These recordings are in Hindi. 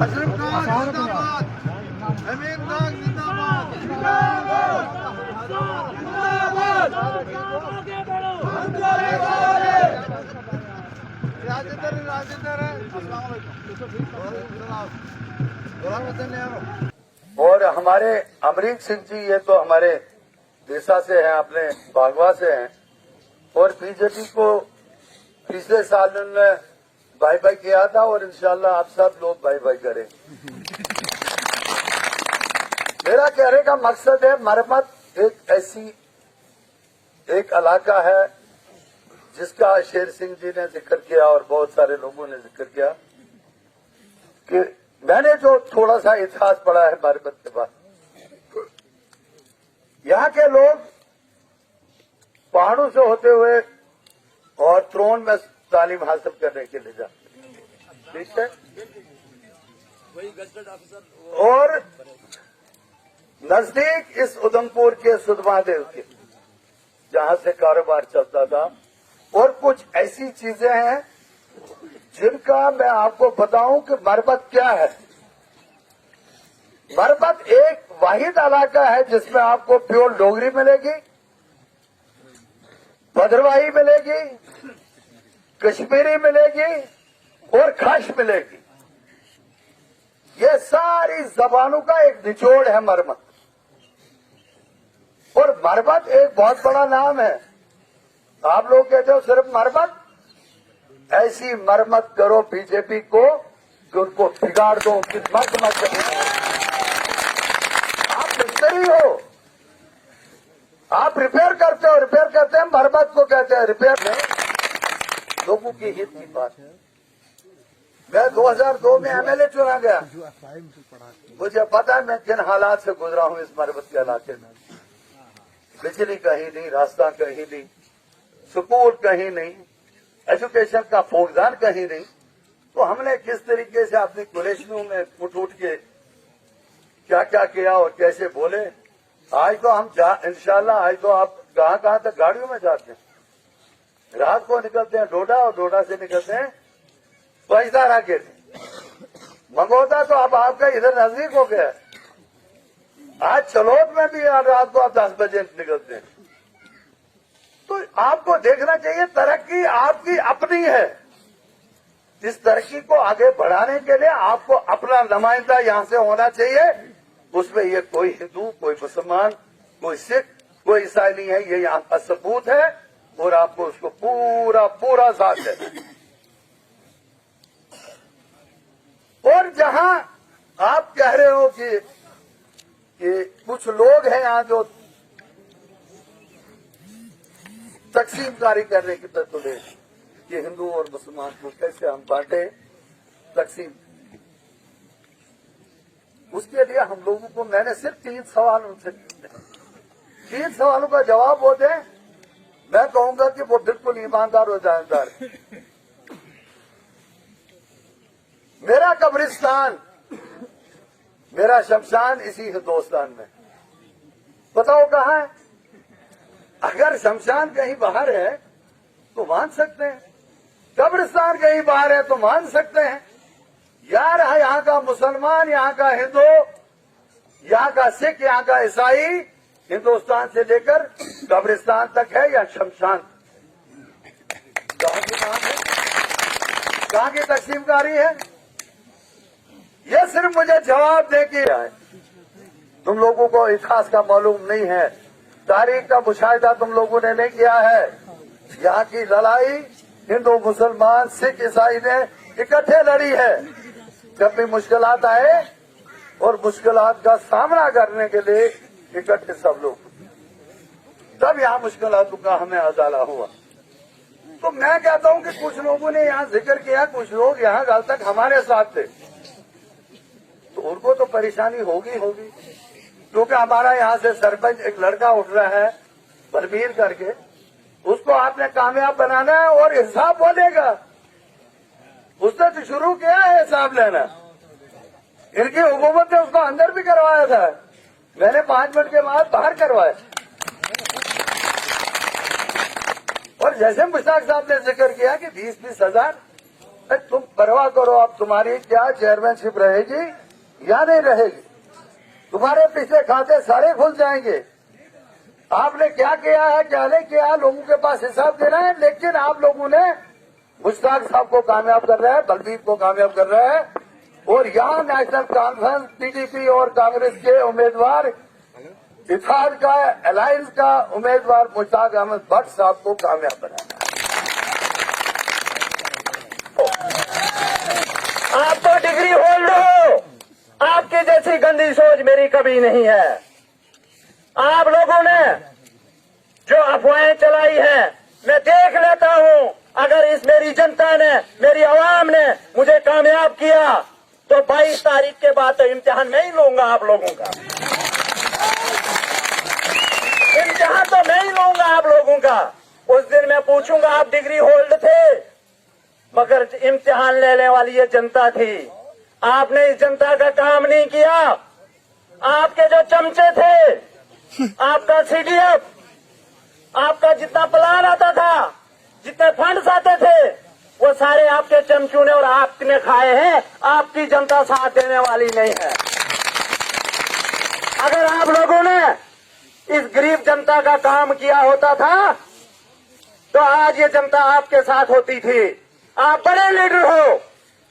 अशरफ खान जिंदाबाद, अमीन खान जिंदाबाद, और हमारे अमरीक सिंह जी, ये तो हमारे देसा से हैं, अपने बागवा से हैं, और बीजेपी को पिछले साल उन्होंने बाय बाय किया था, और इंशाल्लाह आप सब लोग बाय बाय करें। मेरा कहने का मकसद है, मरमत एक इलाका है जिसका शेर सिंह जी ने जिक्र किया और बहुत सारे लोगों ने जिक्र किया कि मैंने जो थोड़ा सा इतिहास पढ़ा है मरमत के बाद, यहाँ के लोग पहाड़ों से होते हुए और त्रोन में तालीम हासिल करने के लिए जाते, ठीक है, और नजदीक इस उधमपुर के सुधमादेव के जहां से कारोबार चलता था, और कुछ ऐसी चीजें हैं जिनका मैं आपको बताऊं कि मरमत क्या है। मरमत एक वाहिद इलाका है जिसमें आपको प्योर डोगरी मिलेगी, भद्रवाही मिलेगी, कश्मीरी मिलेगी और खश मिलेगी। ये सारी जबानों का एक निचोड़ है मरमत, और मरमत एक बहुत बड़ा नाम है। आप लोग कहते हो सिर्फ मरमत, ऐसी मरमत करो बीजेपी को कि उनको बिगाड़ दो, उनकी मत करो। आप मिस्त्री हो, आप रिपेयर करते हो, रिपेयर करते हैं, मरमत को कहते हैं रिपेयर नहीं। लोगों की हित की बात है। मैं 2002 में एमएलए चुना गया, मुझे पता है मैं किन हालात से गुजरा हूं इस मरमत के इलाके में। बिजली कहीं नहीं, रास्ता कहीं नहीं, स्कूल कहीं नहीं, एजुकेशन का फूकदान कहीं नहीं। तो हमने किस तरीके से अपनी गुलेशनों में उठ के क्या क्या किया और कैसे बोले। आज तो हम इंशाल्लाह आज तो आप कहां तक गाड़ियों में जाते हैं, रात को निकलते हैं डोडा और डोडा से निकलते हैं बजदारा के मंगोता, तो अब आपका इधर नजदीक हो गया। आज चलोद में भी रात को आप 10 बजे निकलते हैं। तो आपको देखना चाहिए तरक्की आपकी अपनी है। इस तरक्की को आगे बढ़ाने के लिए आपको अपना नुमाइंदा यहां से होना चाहिए। उसमें ये कोई हिंदू, कोई मुसलमान, कोई सिख, कोई ईसाई नहीं है, ये यहाँ का सबूत है, और आपको उसको पूरा पूरा साथ है। और जहां आप कह रहे हो कि कुछ लोग हैं यहां जो तकसीमकारी करने की तुले कि हिंदू और मुसलमान को कैसे हम बांटे, तकसीम, उसके लिए हम लोगों को मैंने सिर्फ 3 सवाल उनसे किए। 3 सवालों का जवाब वो दें, मैं कहूंगा कि वो बिल्कुल ईमानदार और जानदार है। मेरा कब्रिस्तान, मेरा शमशान इसी हिंदुस्तान में, बताओ कहाँ है? अगर शमशान कहीं बाहर है तो मान सकते हैं, कब्रिस्तान कहीं बाहर है तो मान सकते हैं। यार यहाँ का मुसलमान, यहाँ का हिंदू, यहाँ का सिख, यहाँ का ईसाई, हिंदुस्तान से लेकर कब्रिस्तान तक है या शमशान? कहाँ की बात है? कहाँ की तकसीमकारी है? ये सिर्फ मुझे जवाब दे के आए। तुम लोगों को इतिहास का मालूम नहीं है, तारीख का मुशाहिदा तुम लोगों ने नहीं किया है। यहाँ की लड़ाई हिंदू, मुसलमान, सिख, ईसाई ने इकट्ठे लड़ी है। जब भी मुश्किलात आए और मुश्किलात का सामना करने के लिए इकट्ठे सब लोग, तब यहाँ मुश्किलातों का हमें अजाला हुआ। तो मैं कहता हूँ कि कुछ लोगों ने यहाँ जिक्र किया, कुछ लोग यहाँ कल तक हमारे साथ थे, तो उनको तो परेशानी होगी, क्योंकि हमारा यहाँ से सरपंच एक लड़का उठ रहा है बलबीर करके, उसको आपने कामयाब बनाना है और हिसाब बोलेगा। उसने तो शुरू किया है हिसाब लेना। इनकी हुकूमत ने उसको अंदर भी करवाया था, मैंने 5 मिनट के बाद बाहर करवाया। और जैसे मुश्ताक साहब ने जिक्र किया कि 20-20 हजार, तुम परवाह करो, अब तुम्हारी क्या चेयरमैनशिप रहेगी या नहीं रहेगी, तुम्हारे पिछले खाते सारे खुल जाएंगे। आपने क्या किया है क्या नहीं किया, लोगों के पास हिसाब देना है। लेकिन आप लोगों ने मुश्ताक साहब को कामयाब कर रहे हैं, बलबीर को कामयाब कर रहे हैं, और यहाँ नेशनल कॉन्फ्रेंस पीडीपी और कांग्रेस के उम्मीदवार इत्तेहाद का अलायंस का उम्मीदवार मुश्ताक अहमद भट्ट साहब को कामयाब बनाना है। आप तो डिग्री होल्ड हो, आपकी जैसी गंदी सोच मेरी कभी नहीं है। आप लोगों ने जो अफवाहें चलाई है, मैं देख लेता हूं। अगर इस मेरी जनता ने, मेरी आवाम ने मुझे कामयाब किया तो 22 तारीख के बाद तो इम्तिहान मैं ही लूंगा आप लोगों का। इम्तिहान तो मैं ही लूंगा आप लोगों का। उस दिन मैं पूछूंगा आप डिग्री होल्ड थे, मगर इम्तिहान लेने वाली ये जनता थी। आपने इस जनता का काम नहीं किया। आपके जो चमचे थे, आपका सीडीएफ, आपका जितना प्लान आता था, जितने फंड्स आते थे, वो सारे आपके चमचू ने और आपने खाए हैं। आपकी जनता साथ देने वाली नहीं है। अगर आप लोगों ने इस गरीब जनता का काम किया होता था तो आज ये जनता आपके साथ होती थी। आप बड़े लीडर हो,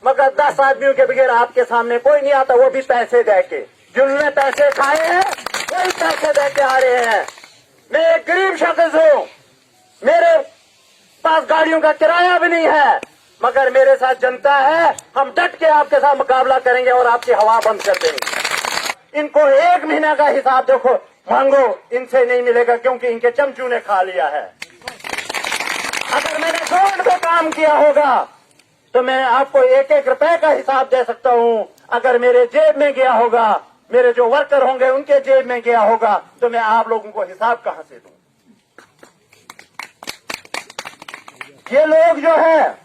मगर 10 आदमियों के बगैर आपके सामने कोई नहीं आता, वो भी पैसे देके। जिन्होंने पैसे खाए हैं वही पैसे देके आ रहे हैं। मैं एक गरीब शख्स हूं, मेरे पास गाड़ियों का किराया भी नहीं है, मगर मेरे साथ जनता है। हम डट के आपके साथ मुकाबला करेंगे और आपकी हवा बंद कर देंगे। इनको 1 महीना का हिसाब देखो मांगो, इनसे नहीं मिलेगा, क्योंकि इनके चमचू ने खा लिया है। अगर मैंने जोड़ पे काम किया होगा तो मैं आपको 1-1 रुपए का हिसाब दे सकता हूं। अगर मेरे जेब में गया होगा, मेरे जो वर्कर होंगे उनके जेब में गया होगा, तो मैं आप लोगों को हिसाब कहां से दूं। ये लोग जो है,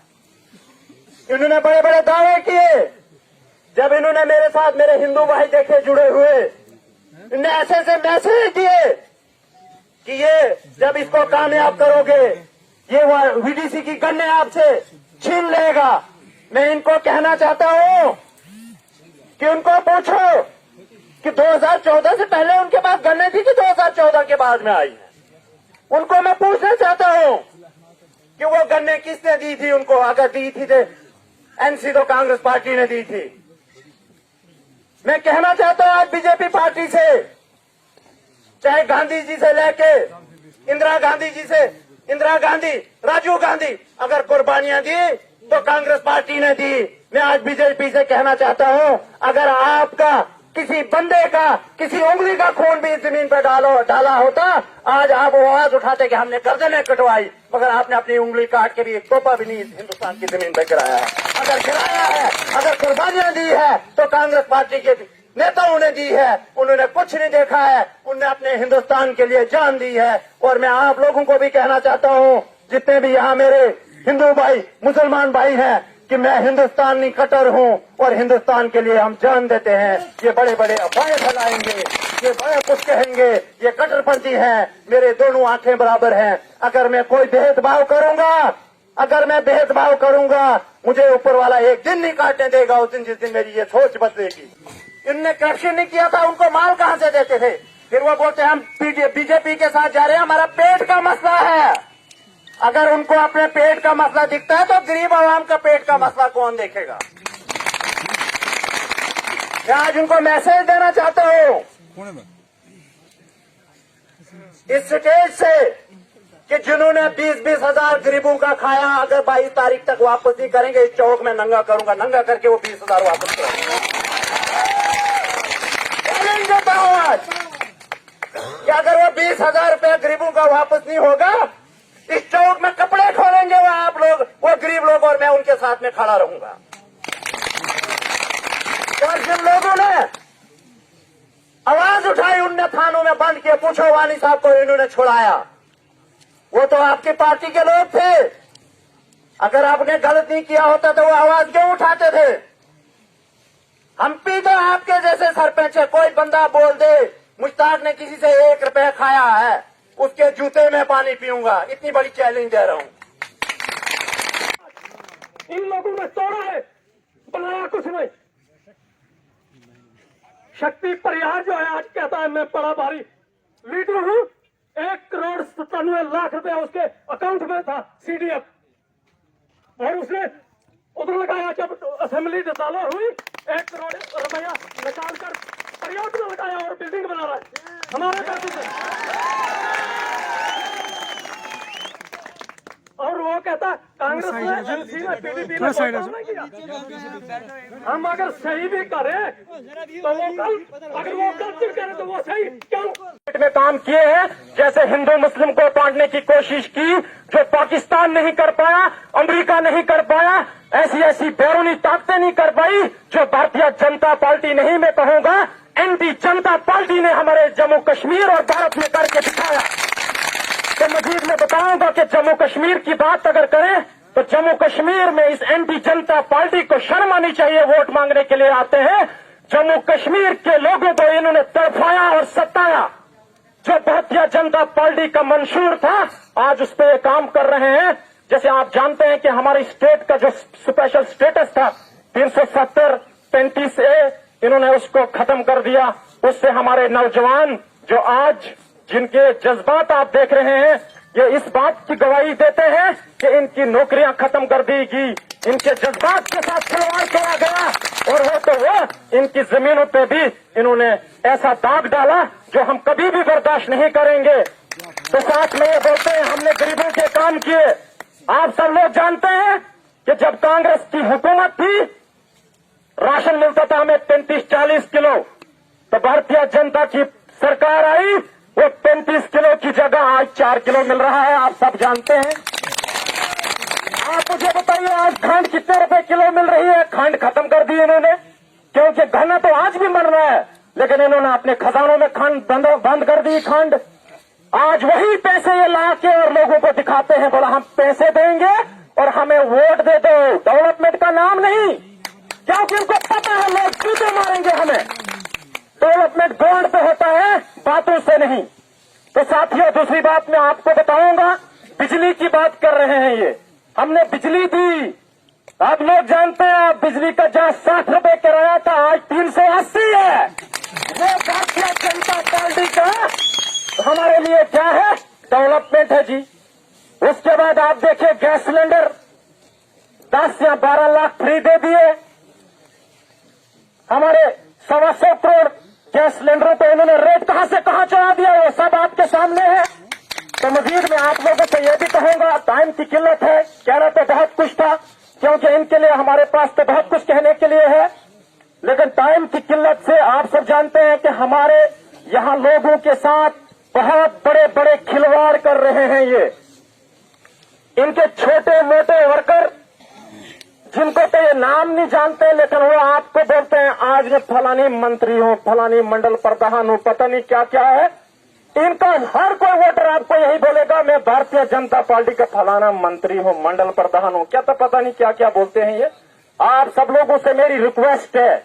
इन्होंने बड़े बड़े दावे किए। जब इन्होंने मेरे साथ मेरे हिंदू भाई देखे जुड़े हुए, इन्होंने ऐसे ऐसे मैसेज दिए कि ये जब इसको कामयाब करोगे, ये वीडीसी की गन्ने आपसे छीन लेगा। मैं इनको कहना चाहता हूं कि उनको पूछो कि 2014 से पहले उनके पास गन्ने थी कि 2014 के बाद में आई है। उनको मैं पूछना चाहता हूं कि वो गन्ने किसने दी थी उनको। अगर दी थी तो एनसी तो कांग्रेस पार्टी ने दी थी। मैं कहना चाहता हूं आज बीजेपी पार्टी से, चाहे गांधी जी से लेके इंदिरा गांधी, राजीव गांधी, अगर कुर्बानियां दी तो कांग्रेस पार्टी ने दी। मैं आज बीजेपी से कहना चाहता हूं, अगर आपका किसी बंदे का, किसी उंगली का खून भी जमीन पर डाला होता, आज आप आवाज उठाते कि हमने गर्दनें कटवाई, मगर आपने अपनी उंगली काट के भी एक टोपा भी नहीं हिंदुस्तान की जमीन पर गिराया है। अगर गिराया है, अगर कुर्बानियां दी है तो कांग्रेस पार्टी के नेताओं ने दी है। उन्होंने कुछ नहीं देखा है, उन्होंने अपने हिंदुस्तान के लिए जान दी है। और मैं आप लोगों को भी कहना चाहता हूं, जितने भी यहाँ मेरे हिंदू भाई, मुसलमान भाई हैं, कि मैं हिंदुस्तानी कट्टर हूं और हिंदुस्तान के लिए हम जान देते हैं। ये बड़े बड़े अफवाहें फैलाएंगे, ये बड़ा कुछ कहेंगे, ये कट्टरपंथी हैं। मेरे दोनों आंखें बराबर हैं। अगर मैं कोई भेदभाव करूंगा, मुझे ऊपर वाला एक दिन नहीं काटने देगा, उस दिन जिस दिन मेरी ये सोच बदलेगी। इनने करप्शन नहीं किया था, उनको माल कहां से देते थे? फिर वो बोलते हम बीजेपी के साथ जा रहे हैं, हमारा पेट का मसला है। अगर उनको अपने पेट का मसला दिखता है तो गरीब आवाम का पेट का मसला कौन देखेगा? मैं आज उनको मैसेज देना चाहता हूं इस स्टेज से कि जिन्होंने 20-20 हजार गरीबों का खाया, अगर 22 तारीख तक वापस नहीं करेंगे, इस चौक में नंगा करूंगा, नंगा करके वो 20 हजार वापस करेंगे। चैलेंज देता हूं आज कि अगर वो 20 हजार रुपया गरीबों का वापस नहीं होगा, इस चौक में कपड़े खोलेंगे वो आप लोग, वो गरीब लोग, और मैं उनके साथ में खड़ा रहूंगा। और जिन लोगों ने आवाज उठाई, उनने थानों में बंद किया। पूछो वानी साहब को इन्होंने छुड़ाया, वो तो आपकी पार्टी के लोग थे। अगर आपने गलत नहीं किया होता तो वो आवाज क्यों उठाते थे? हम भी तो आपके जैसे सरपंच है। कोई बंदा बोल दे मुश्ताक ने किसी से 1 रुपया खाया है, उसके जूते में पानी पीऊंगा। इतनी बड़ी चैलेंज दे रहा हूं। इन लोगों ने तोड़ा है, बनाया कुछ नहीं। शक्ति परिहार जो है आज कहता है मैं बड़ा भारी लीडर हूं। 1,97,00,000 रुपया उसके अकाउंट में था CDF, और उसने उधर लगाया। जब असेंबली चालू हुई 1 करोड़ रुपया निकाल कर परियोजना में लगाया और बिल्डिंग बना रहा है हमारे पैसे से। और वो कहता कांग्रेस ने LC ने PDP ने कोई काम नहीं किया। हम अगर सही भी करें तो वो अगर वो गलती करें तो वो सही क्यों में काम किए हैं। जैसे हिंदू मुस्लिम को बांटने की कोशिश की, जो पाकिस्तान नहीं कर पाया, अमेरिका नहीं कर पाया, ऐसी बैरूनी ताकतें नहीं कर पाई, जो भारतीय जनता पार्टी नहीं मैं कहूंगा एंटी जनता पार्टी ने हमारे जम्मू कश्मीर और भारत में करके दिखाया। तो मजीद मैं बताऊंगा कि जम्मू कश्मीर की बात अगर करें तो जम्मू कश्मीर में इस एंटी जनता पार्टी को शर्म आनी चाहिए। वोट मांगने के लिए आते हैं। जम्मू कश्मीर के लोगों को इन्होंने तड़फाया और सताया। जो भारतीय जनता पार्टी का मंशूर था आज उस पर काम कर रहे हैं। जैसे आप जानते हैं कि हमारी स्टेट का जो स्पेशल स्टेटस था 370 35A, इन्होंने उसको खत्म कर दिया। उससे हमारे नौजवान जो आज जिनके जज्बात आप देख रहे हैं, ये इस बात की गवाही देते हैं कि इनकी नौकरियां खत्म कर दी गई, इनके जज्बात के साथ खिलवाड़ किया गया, और वो तो वो इनकी जमीनों पे भी इन्होंने ऐसा दाग डाला जो हम कभी भी बर्दाश्त नहीं करेंगे। तो साथ में ये बोलते हैं हमने गरीबों के काम किए। आप सब लोग जानते हैं कि जब कांग्रेस की हुकूमत थी राशन मिलता था हमें 35-40 किलो, तो भारतीय जनता की सरकार आई, वो 35 किलो की जगह आज 4 किलो मिल रहा है। आप सब जानते हैं। आप मुझे बताइए आज खंड कितने रुपए किलो मिल रही है? खंड खत्म कर दी इन्होंने, क्योंकि घना तो आज भी मिल रहा है, लेकिन इन्होंने अपने खजानों में खंड बंद कर दी। खंड आज वही पैसे ये ला के और लोगों को दिखाते हैं, बोला हम पैसे देंगे और हमें वोट दे दो। डेवलपमेंट का नाम नहीं, क्योंकि उनको पता है लोग जूते मारेंगे हमें। डेवलपमेंट ग्राउंड पे होता है, बातों से नहीं। तो साथियों दूसरी बात मैं आपको बताऊंगा, बिजली की बात कर रहे हैं ये, हमने बिजली दी। आप लोग जानते हैं आप बिजली का जहां 60 रुपए किराया था आज 380 है। वो भारतीय जनता पार्टी का हमारे लिए क्या है? डेवलपमेंट है जी। उसके बाद आप देखिए गैस सिलेंडर 10 या 12 लाख फ्री दे दिए। हमारे 125 करोड़ गैस सिलेंडरों पे इन्होंने रेट कहां से कहां चढ़ा दिया, वो सब आपके सामने है। तो मजीद में आप लोगों से यह भी कहूंगा, टाइम की किल्लत है, कहना तो बहुत कुछ था, क्योंकि इनके लिए हमारे पास तो बहुत कुछ कहने के लिए है, लेकिन टाइम की किल्लत से आप सब जानते हैं कि हमारे यहां लोगों के साथ बहुत बड़े बड़े खिलवाड़ कर रहे हैं ये। इनके छोटे मोटे वर्कर जिनको तो ये नाम नहीं जानते, लेकिन वो आपको बोलते हैं आज मैं फलानी मंत्री हूं, फलानी मंडल प्रधान हूं, पता नहीं क्या क्या है। इनका हर कोई वोटर आपको यही बोलेगा मैं भारतीय जनता पार्टी का फलाना मंत्री हूं, मंडल प्रधान हूं, क्या तो पता नहीं क्या क्या बोलते हैं ये। आप सब लोगों से मेरी रिक्वेस्ट है,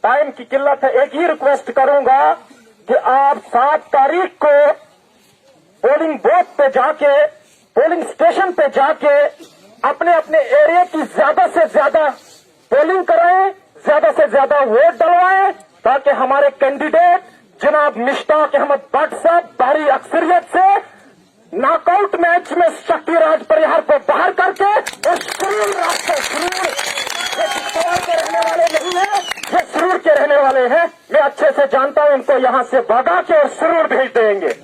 टाइम की किल्लत है, एक ही रिक्वेस्ट करूंगा कि आप 7 तारीख को पोलिंग बूथ पे जाके, पोलिंग स्टेशन पे जाके अपने अपने एरिया की ज्यादा से ज्यादा पोलिंग कराएं, ज्यादा से ज्यादा वोट डलवाएं, ताकि हमारे कैंडिडेट जनाब मुश्ताक अहमद भट्ट साहब भारी अक्सरियत से नॉकआउट मैच में शक्तिराज परिहार को बाहर करके और सुरूर रास्ते, सुरूर ये चित्तौड़ के रहने वाले नहीं है, ये सुरूर के रहने वाले हैं। मैं अच्छे से जानता हूं, इनको यहां से भगा के और सुरूर भेज देंगे।